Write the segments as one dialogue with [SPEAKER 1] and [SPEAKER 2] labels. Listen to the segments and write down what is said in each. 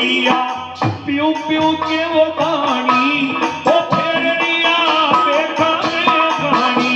[SPEAKER 1] फेरिया प्यू प्यू के वो पानी ओ फेरिया बैठा में कहानी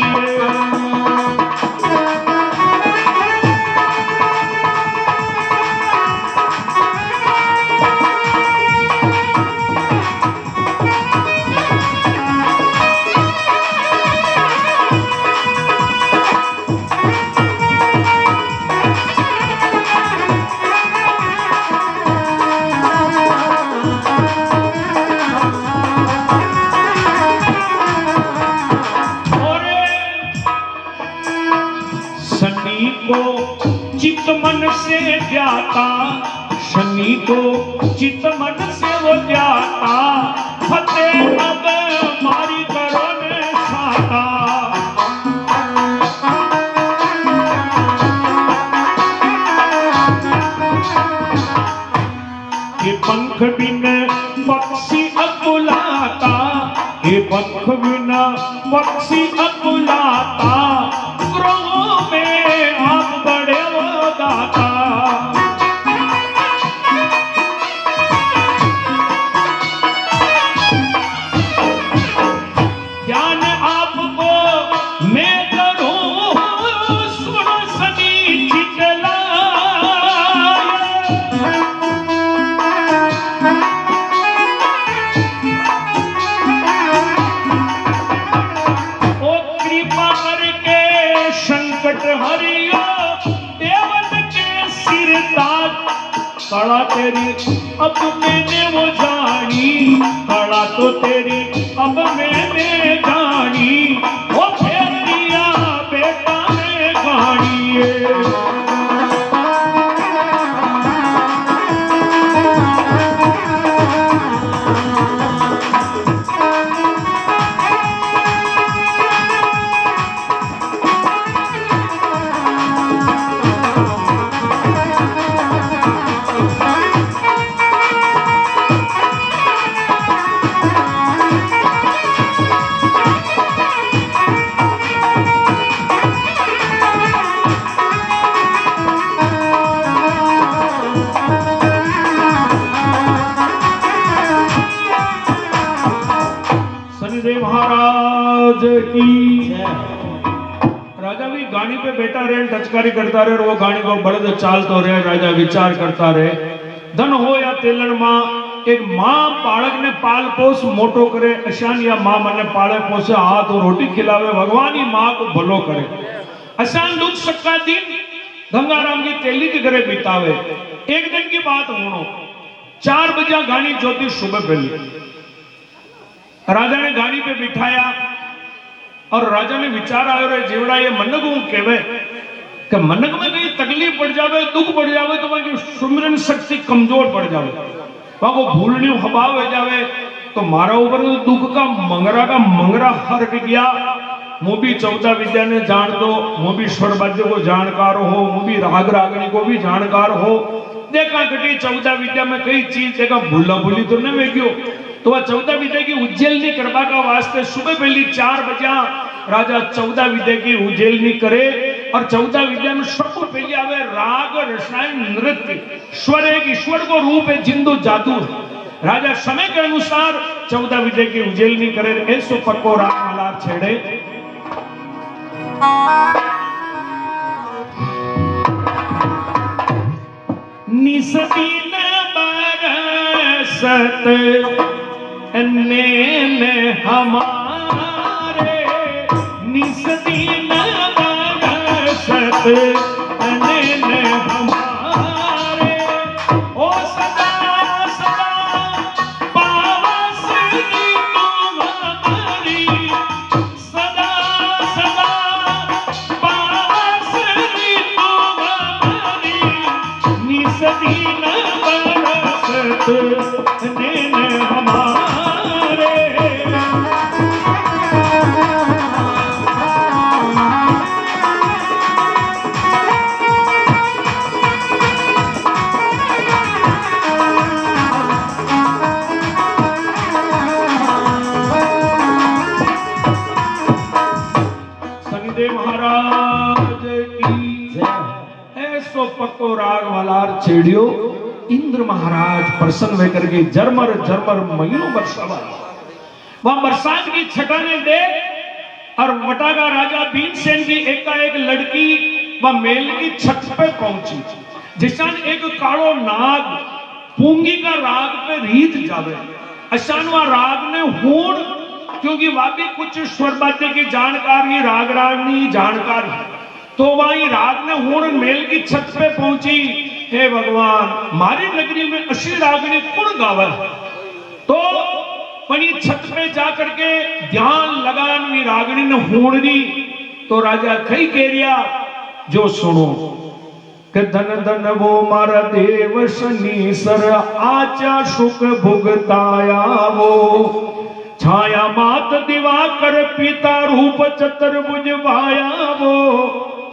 [SPEAKER 1] चित मन से जाता शनि को चित मन से वो जाता फतेह अब मारी करो ने साता ये पंख बिन पक्षी अकुलाता ये पंख बिन पक्षी अकुलाता ग्रहों में आप बड़े वो दाता ज्ञान आपको मैं करूं सुनो सनी चितला ओ कृपा करके संकट हरियो देवत के सिर ताज कड़ा तेरी अब मैंने वो जानी कड़ा तो तेरी अब मैंने जानी वो फेर दिया बेटा ने गाड़ी महाराज की राजा भी गाड़ी पे बैठा रहे टचकारी करता रहे और वो गाड़ी को बड़द चाल तो रहे राजा विचार करता रहे धन हो या तेलन मां एक मां बालक ने पाल पोस मोटो करे अशान या मां मने पाले पोसे हाथ और रोटी खिलावे भगवान ही मां को भलो करे अशान दुख सक्का दिन गंगाराम की तेली के घरे बितावे एक दिन की बात होनो 4 बजे गाड़ी ज्योति सुबह पहली राजा ने गाड़ी पे बिठाया और राजा ने विचार आयो रे जीवड़ा ये मनक हूं कहवे कि मनक में कहीं तकलीफ पड़ जावे दुख पड़ जावे तो वहां सुमिरन शक्ति कमजोर पड़ जावे वहां को भूलनी हबाव हो जावे तो मारा ऊपर तो दुख का मंगरा हर गया मुँह भी 14 विद्या ने जान दो मुँह भी स्वर वाद्य को जानकार हो मुँह भी राग रागनी को भी जानकार हो देखा घटी 14 विद्या में कई चीज देखा भूला भूली तो न वेग्यो तो वह 14 विद्या की उज्जैलनी करवा का वास्ते सुबह पहली 4 बजे राजा 14 विद्या की उज्जैलनी करे और 14 विद्या में सबको पहले आवे राग रसायन नृत्य स्वर एक ईश्वर को रूप है जिंदो जादू राजा समय के अनुसार 14 विद्या की उज्जैलनी करे ऐसो पक्को राग माला छेड़े निसदीन बरसत ने हमारे निसदीन बरसत ने हमारे ओ सदा सदा पावस तुम्हारी सदा सदा पावस तुम्हारी निसदीन बरसत ने हमारे शनिदेव महाराज की ऐसो पक्को राग वालार छेड़ियो इंद्र महाराज प्रसन्न होकर के झरमर झरमर महीनों बरसावा। वह बरसात की छटाने दे और वटागा राजा भीमसेन की एकाएक लड़की वह मेल की छत पे पहुंची। जिसान एक कालो नाग पूंगी का राग पे रीत जावे, अशान वह राग ने हूण, क्योंकि वह भी कुछ स्वर बातें की जानकारी, राग रागनी जानकारी, तो वही राग ने हूण मेल की छत पे पहुंची। हे भगवान, मारी नगरी में अशी रागनी कौन गावे? तो पनी छत पे जाकर के ध्यान लगान रागनी ने हूण दी। तो राजा कई कह रिया जो सुनो कि धन धन वो मारा देव शनि सर आचा सुख भुगताया वो, छाया मात दिवाकर पिता रूप चतुर्भुज भाया वो,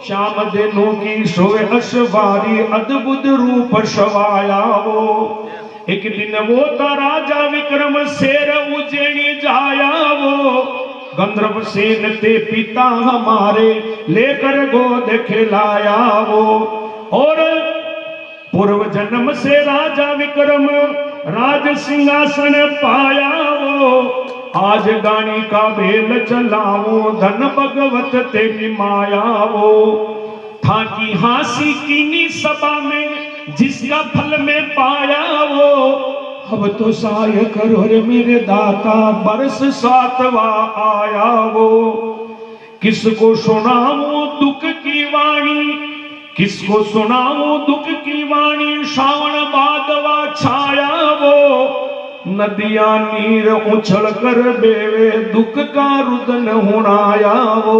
[SPEAKER 1] श्याम दिनों की सोए अशवारी अद्भुत रूप सवाया वो। एक दिन वो था राजा विक्रम शेर उज्जैनी जाया वो, गंधर्व सेन ते पिता हमारे लेकर गोद खिलाया वो। और पूर्व जन्म से राजा विक्रम राज सिंहासन पाया वो, आज गानी का बेल चलाओ धन भगवत तेरी माया वो। था की हासी कीनी सभा में जिसका फल में पाया वो, अब तो सहाय करो रे मेरे दाता बरस सातवा आया वो। किसको सुनाऊं दुख की वाणी, किसको सुनाऊं दुख की वाणी, श्रावण बादवा छाया वो, नदियां नीर उछल कर बेवे दुख का रुदन हुणाया वो।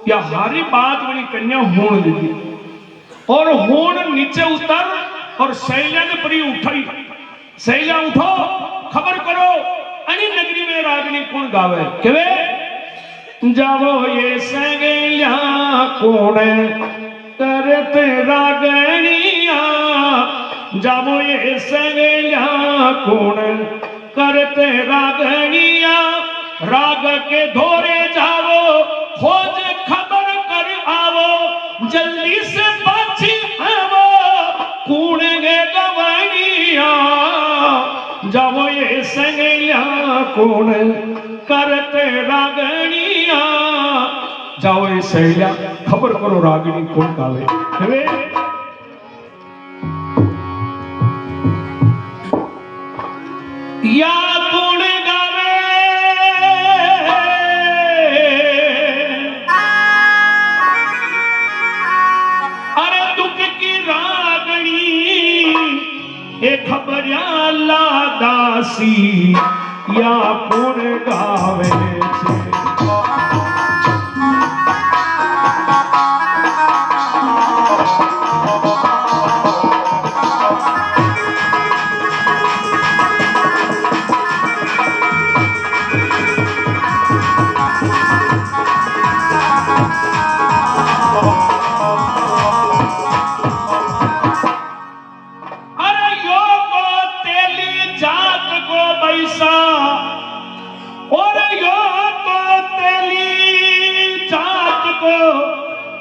[SPEAKER 1] या हारी बात बड़ी कन्या होण दी और होण नीचे उतर और शैल्या ने परी उठाई। शैल्या उठो, खबर करो अनी नगरी में रागनी कौन गावे? केवे जावो ये सगेल्या कौन करते रागनिया, जावो ये सगेल्या कौन करते रागनिया, राग के धोरे जावो खोज खबर कर आवो, जल्दी से पाछी आवो कौन गे गवनिया, जावो ये सगेल्या कौन करते रागनिया, जाओ ये सहेलिया खबर करो रागिनी कौन गावे? या कौन गावे? अरे दुख की रागनी ए खबरिया ला दासी, या कौन गावे छे?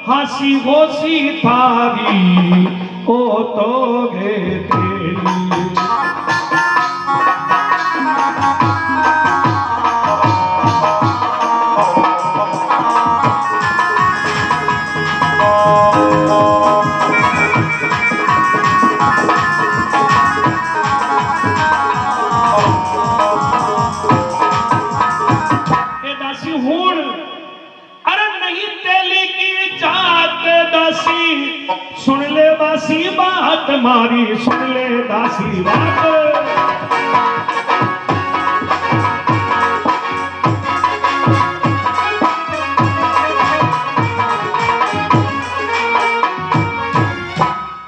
[SPEAKER 1] हासी होसी थारी ओ तो गे तेरी, ए दासी हूण अरे नहीं तेली की जात दासी, सुन ले दासी बात मारी, सुन ले दासी बात।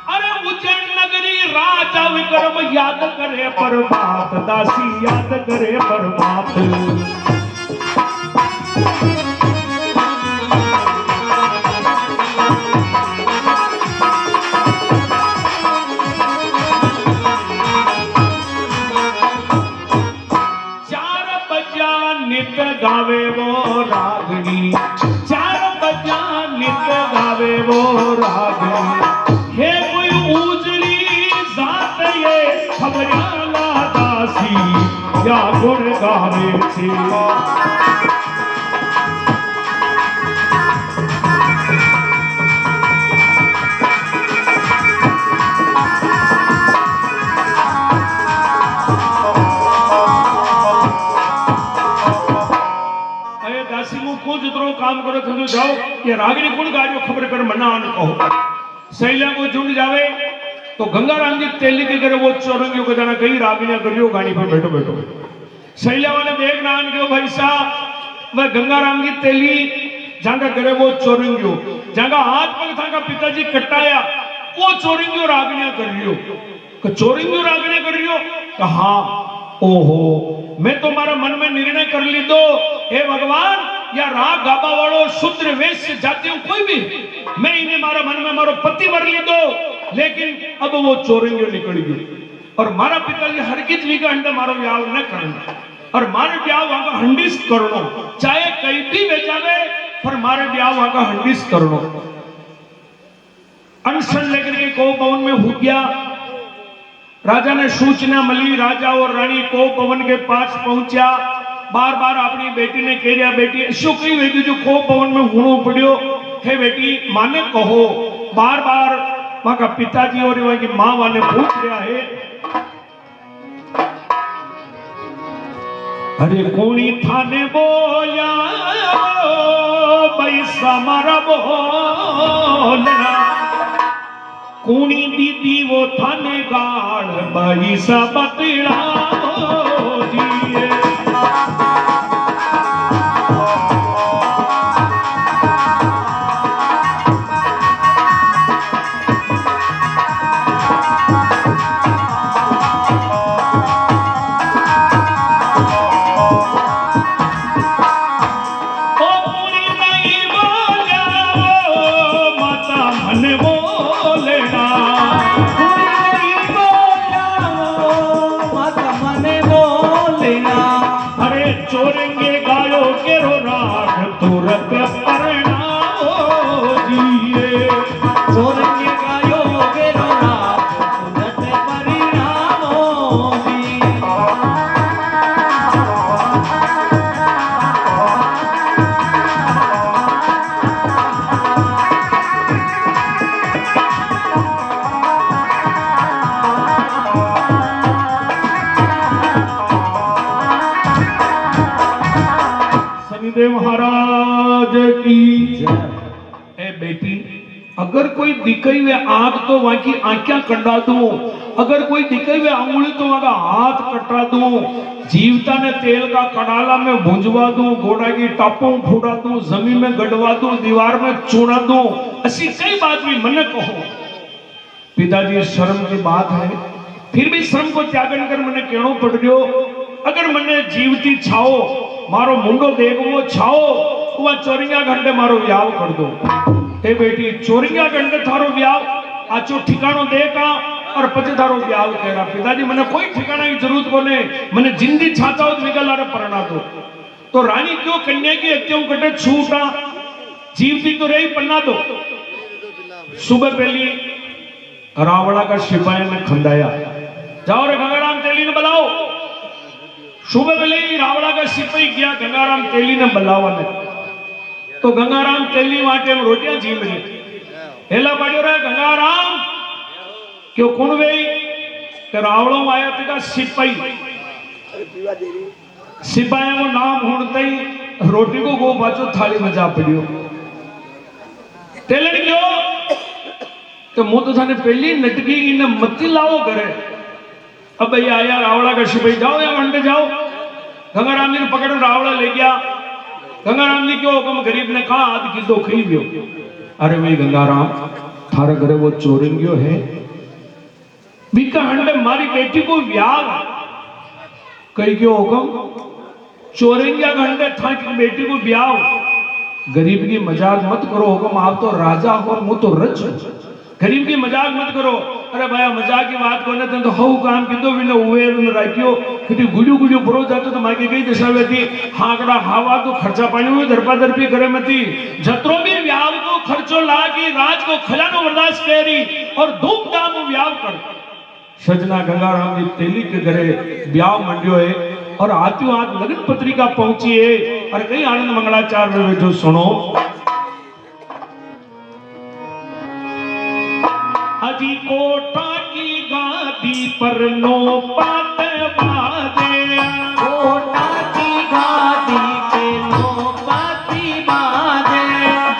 [SPEAKER 1] अरे उज्जैन नगरी राजा विक्रम याद करे पर बात, दासी याद करे पर बात। गावे वो रागनी, 4 बजा नित गावे वो रागनी, हे कोई उजली जात गावे छे। जितरो काम करो तो जाओ ये रागनी कौन गाड़ियों खबर कर मना आन कहो। सैल्या को झुंड जावे तो गंगाराम जी तेली के करे वो चौरंगियों को जाना कहीं रागनी करियो गाड़ी पर बैठो बैठो। सैल्या वाले देखना आन क्यों भाई साहब वह गंगाराम की तेली जहां करे वो चौरंगियों जहां हाथ पग था का पिताजी कटाया वो चौरंगियों रागनियां कर रही हो। चौरंगियों रागनियां कर रही हो कहा ओहो मैं तो मारा मन में निर्णय कर ली दो हे भगवान या राग गाबा वालों शूद्र वेश जाति हूं कोई भी मैं इन्हें मारा मन में मारो पति वर ली दो। लेकिन अब वो चोरेंगे निकल गई और मारा पिताजी हर कित वी का अंडा मारो व्याव न करना और मारे ब्याह वहां का हंडिस करो चाहे कहीं भी बेचावे पर मारे ब्याह वहां का हंडिस करो। अनशन लेकर के को भवन में हो गया। राजा ने सूचना मिली राजा और रानी को भवन के पास पहुंचा। बार बार अपनी बेटी ने कह दिया बेटी ऐसो कई बेटी जो खो भवन में होनो पड़ियो हे बेटी माने कहो। बार बार वहां का पिताजी और वहां की मां वाने पूछ रहा है अरे कोणी थाने बोलिया भाई समारा बोलना कोणी दीदी वो थाने गाड़ भाई सा बतला दिए। चोरेंगे गायो के रो राग तुरंत परिणाम जिए चोरेंगे गायो के रो राग तुरंत परिणाम देव महाराज की जय। ए बेटी अगर कोई दिखाई हुए आग तो वहां की आंखें कटा दूं अगर कोई दिखाई हुए अंगुली तो वहां का हाथ कटा दूं जीवता ने तेल का कड़ाला में भुंजवा दूं घोड़ा की टापों फूटा दूं जमीन में गड़वा दूं दीवार में चुना दूं ऐसी कई बात भी मन कहो। पिताजी शर्म की बात है फिर भी शर्म को त्यागन कर मैंने कहना पड़ गयो अगर मैंने जीवती छाओ मारो मुंडो देखो छाओ वह चोरिया घंटे मारो व्याव कर दो। ए बेटी चोरिया घंटे थारो व्याव आचो ठिकानो देखा और पचे थारो व्याव कह रहा। पिताजी मैंने कोई ठिकाना की जरूरत बोले मैंने जिंदगी छाता हो निकल आ पढ़ना तो रानी क्यों कन्या की हत्याओं कटे छूटा जीवती तो रही पन्ना दो। सुबह पहली रावणा का सिपाही ने खंडाया जाओ रे गंगाराम तेली ने बुलाओ। सुबह पहले रावणा का सिपाही गया गंगाराम तेली ने बुलावा ने तो गंगाराम तेली वाटे में रोटियां झीम रही हेला पड़ियो रे गंगाराम क्यों कौन गई कि रावणों आया था सिपाही सिपाही वो नाम होते ही रोटी को गो बाचो थाली में जा पड़ियो तेलन क्यों तो मुंह तो थाने पहली नटकी इन्हें मत्ती लाओ करे। अब भैया आया रावणा का सिपाही जाओ या घंटे जाओ। गंगाराम जी ने पकड़ रावणा ले गया। गंगाराम जी क्यों हुक्म गरीब ने कहा आदि की दो खी दियो। अरे भाई गंगाराम थारे घरे वो चोरंगियो है बीका हंडे मारी बेटी को व्याग कई क्यों हुक्म चोरंगिया घंटे था कि बेटी को ब्याह। गरीब की मजाक मत करो हुक्म आप तो राजा हो और मुँह तो रच गरीब की मजाक मत करो। अरे भाई मजाक की बात को न तो हऊ काम की तो विने हुए न राखियो कि गुड़ियो गुड़ियो बरो जातो तो माके कई दशा वेती हाकड़ा हावा तो खर्चा पानी में दरपा दरपी करे मती जत्रो भी व्याव को खर्चो लागी राज को खजानो बर्दाश्त करी और धूमधाम व्याव कर। सजना गंगाराम जी तेली के घरे ब्याह मंडियो है और हाथों हाथ लगन पत्रिका पहुंची है और कई आनंद मंगलाचार में जो सुनो अजी कोटा की गादी पर नो पात बाजे
[SPEAKER 2] कोटा की गादी पे नो पाती बाजे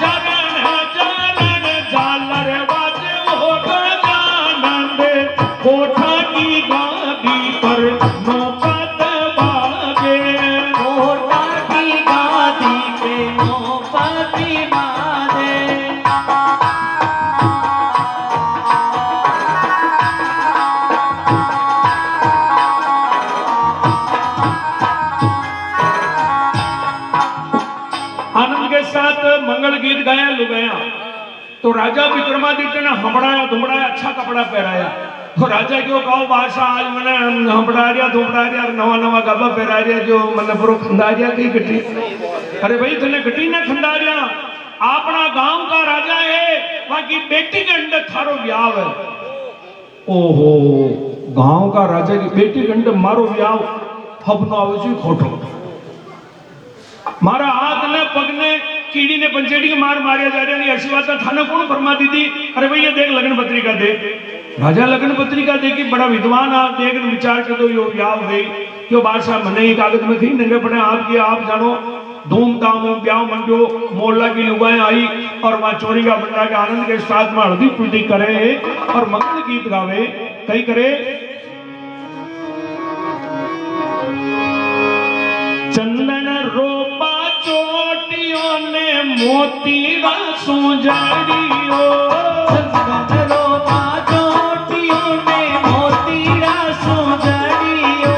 [SPEAKER 1] जरण जरण झालर बाजे वो गजानंद कोटा की गादी पर नो पात बाजे
[SPEAKER 2] कोटा की गादी पे नो पाती बाजे
[SPEAKER 1] आनंद के साथ मंगल गीत गाया लुगाया तो राजा विक्रमादित्य ने हंबड़ाया धुमड़ाया अच्छा कपड़ा पहराया तो राजा क्यों कहो बादशाह आज मैंने हंबड़ा रिया धुमड़ा रिया नवा नवा गाबा पहरा रिया जो मैंने बुरो खंडा रिया कई गटी अरे भाई तने गटी ने खंडा रिया अपना गांव का राजा है बाकी बेटी के अंदर थारो ब्याह है ओहो गांव का राजा की बेटी के अंदर मारो ब्याह हबनो आवे खोटो मारा हाथ ने पग ने कीड़ी ने पंचेड़ी के मार मारिया जा रहा नहीं ऐसी बात थाने कौन फरमा दी थी अरे भाई ये देख लगन पत्रिका दे राजा लगन पत्रिका देखी बड़ा विद्वान आप देख विचार के तो यो ब्याह हो गई यो बादशाह मने ही कागज में थी नंगे पड़े आपकी आप जानो धूमधाम ब्याह मंडो मोहल्ला की लुगाएं आई और वहां चोरी का बंडा के आनंद के साथ में हल्दी पुल्टी करे और मंगल गीत गावे कई करे चंदन रोपा चोटियों ने मोती सुजड़ियो
[SPEAKER 2] चंदन रोपा चोटियों ने मोतीरा सुजड़ियो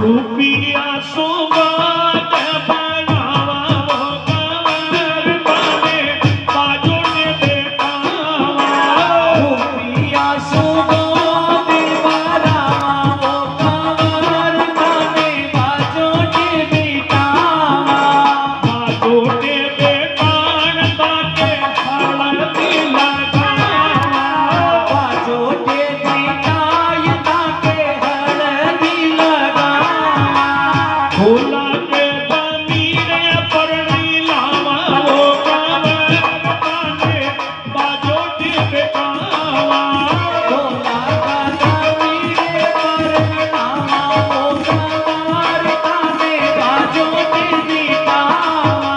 [SPEAKER 1] रुपिया सुगात बनावा वो कंवर बने बाजो ने बेटावा
[SPEAKER 2] रुपिया सुगोद बरावा वो कंवर बने बाजो के बेटावा
[SPEAKER 1] बाजो ने बेटान ताके हल्दी लगावा
[SPEAKER 2] बाजो के बेटाय ताके हल्दी लगावा
[SPEAKER 1] भोला के बमीरे परणी लावा वो कंवर बने बाजो ने बेटावा
[SPEAKER 2] भोला का दामीरे पर नामा वो कंवर बने बाजो के बेटावा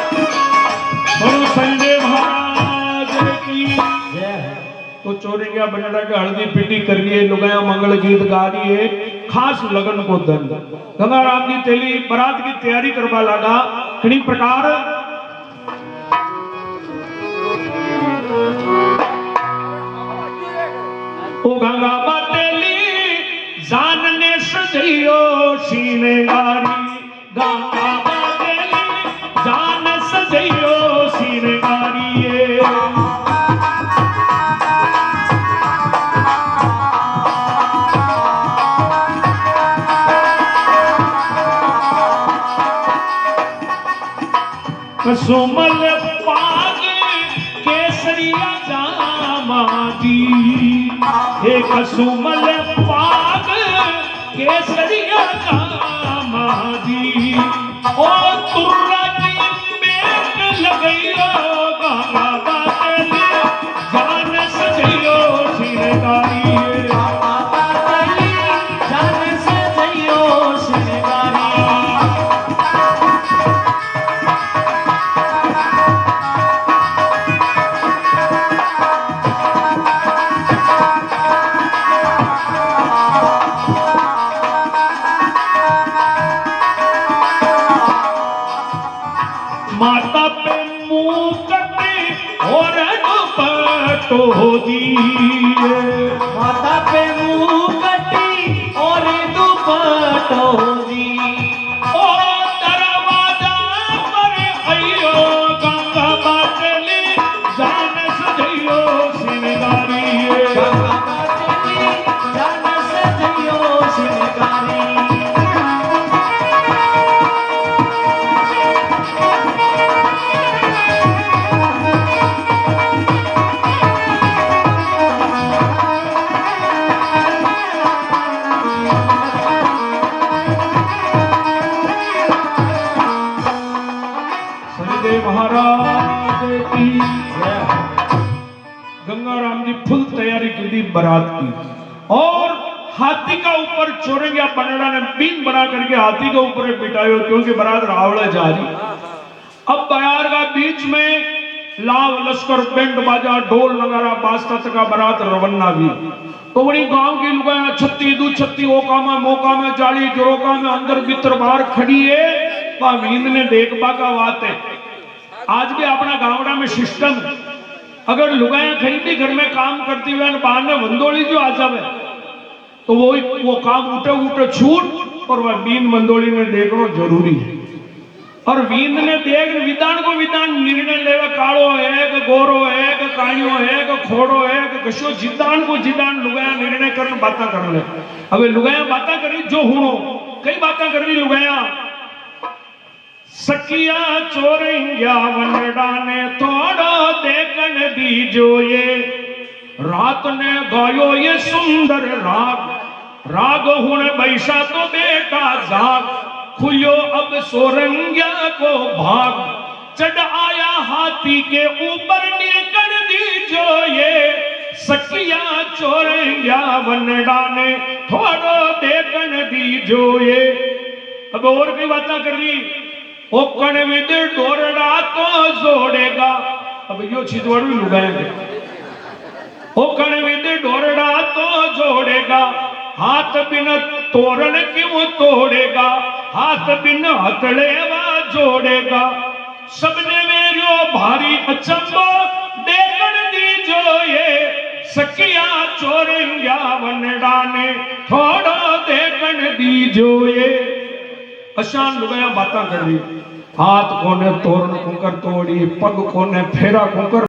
[SPEAKER 1] बोलो संजय महाराज की तो चोरिया बंडा के हल्दी पिटी कर लिए लुगाया मंगल गीत गा लिए खास लगन को दन गंगाराम की तेली बारात की तैयारी करवा लगा किनी प्रकार ओ गंगा बतेली जान ने सजियो सीने गारी गंगा बतेली जान सजियो सीने गारी सुमल पाग केसरिया जामाजी एक सुमल पाग केसरिया जामाजी ओ तुर्रा की मेघ लगइयो गाना बातली जान सजियो सिरगारी
[SPEAKER 2] जान से जइयो सिरगारी
[SPEAKER 1] माता पे मुंह कटे और दुपट्टो दिए
[SPEAKER 2] माता पे मुंह कटी और दुपट्टो दी
[SPEAKER 1] ओ दरवाजा पर आइयो गंगा बाटली जान सजइयो सिंगारी
[SPEAKER 2] गंगा मातली जान से जइयो सिरगारी
[SPEAKER 1] गंगाराम जी फुल तैयारी की थी बारात की, और हाथी का ऊपर चोरंगिया बनड़ा ने बीन बना करके हाथी के ऊपर बिठायो, क्योंकि बारात रावड़ा जा रही। अब बयार का बीच में लाव लश्कर बैंड बाजा ढोल नगारा बाजता तका बारात रवन्ना भी। तो बड़ी गांव की लुगाया छत्ती दू छत्ती ओका में मौका में जाली जोरोका में अंदर भीतर बाहर खड़ी है, वींद ने देखबा का बात है। आज भी अपना गावड़ा में सिस्टम, अगर लुगाया कहीं भी घर में काम करती हुए बाहर में वंदोली जो आ जावे तो वो काम उठे उठे छूट, और वह बीन वंदोली ने देखना जरूरी है। और वींद ने देख विधान को विधान निर्णय लेवे, कालो है कि गोरो है कि काणियो है कि खोड़ो है कि कशो, जिदान को जिदान लुगाया निर्णय करने बातें कर ले। अब लुगाया बातें करी जो हुणो कई बातें कर रही लुगाया। सखिया चोरंगिया वनड़ा ने थोड़ो देखन दी जो ये, रात ने गायो ये सुंदर राग, राग हुण बैसा तो बेटा जाग, खुलो अब सोरंगिया को भाग, चढ़ आया हाथी के ऊपर निकल दी जो ये, सखिया चोरंगिया वनड़ा ने थोड़ो देखन दी जो ये। अब और भी बातें कर रही, ओ कणविद डोरड़ा तो जोड़ेगा, अब यो छिदवाड़ू लुगाएंगे, ओ कणविद डोरड़ा तो जोड़ेगा, हाथ बिन तोरण क्यों तोड़ेगा, हाथ बिन हथड़ेवा जोड़ेगा, सबने मेरियो भारी अचंबो देखन दी जो ये, सखिया चोरंगिया वनड़ा ने थोड़ो देखन दी जो ये। अशान लुगाया बातें कर रही, हाथ कोने तोरण कुंकर तोड़ी, पग कोने फेरा कुंकर